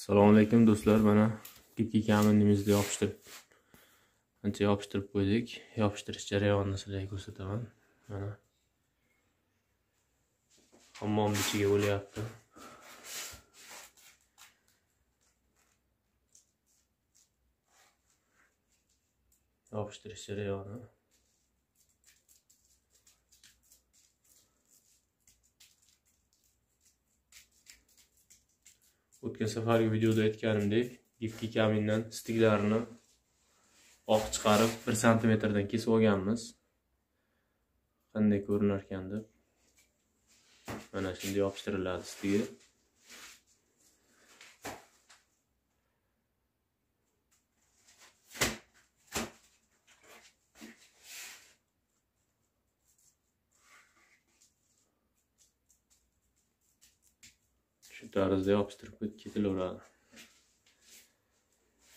Assalomu alaykum do'stlar, mana ipki kaminimizni yopishtirib qo'ydik. Yopishtirish jarayonini sizlarga ko'rsataman. Mana hammom ichiga bo'lyapti. Yopishtirish jarayoni. O'tgan safargi videoda aytganimdek, ipki kamindan stiklarini oq chiqarib 1 cm dan kesib olganmiz. Qanday ko'rinar ekan deb. Mana shunday yopishtiriladi stiga. Shu tarzda yopishtirib ketilaveradi.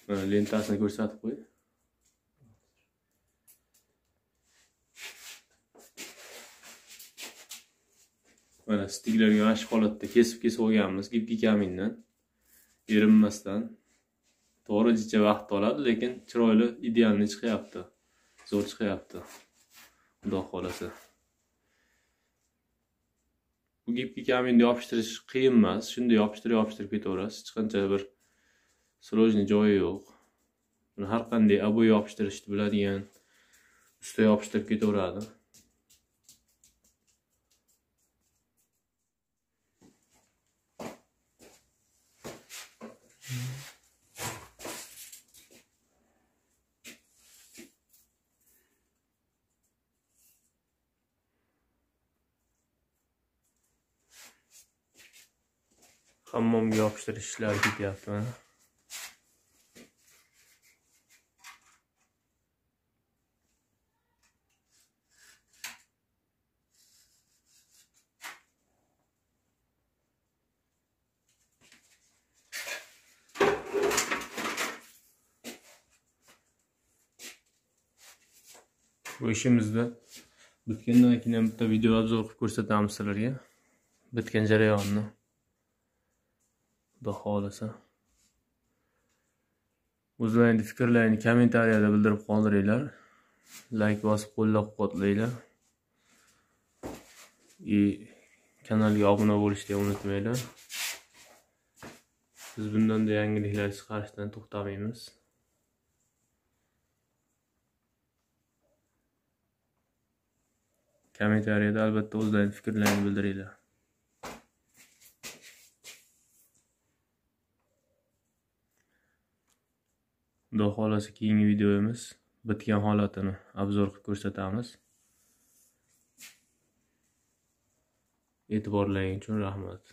Mana lentasini ko'rsatib qo'y. Mana stiklarga mana shu holatda kesib olganmiz ipki kamindan. Erinmasdan. To'g'ri jicha vaqt oladi, lekin chiroyli, idealni chiqyapti. Zo'r chiqyapti. Xudo xolasa. Bu ipki kaminni yopishtirish qiyin emas. Shunday yopishtirib ketaverasiz. Hech qancha bir srojniy joyi yo'q. Buni har qanday aboy yopishtirishni biladigan usta yopishtirib ketaveradi. Hammomga yopishtirish ishlari ketyapti mana. Bu ishimizda bitgandan keyin ham bitta video obzor qilib ko'rsatamiz sizlarga. Bitgan jarayonni. Xudo xolasa. O'zlaringiz fikrlaringizni kommentariyada bildirib qoldiringlar. Like bosib qo'llab-quvvatlanglar. Kanalga obuna bo'lishni unutmanglar. Biz bundan da yangiliklar chiqarishdan to'xtamaymiz. Kommentariyada albatta o'zlaringiz fikrlaringizni bildiringlar. Xudo xolasa keyingi videomiz bitgan holatini obzor qilib ko'rsatamiz. E'tiborlaringiz uchun rahmat.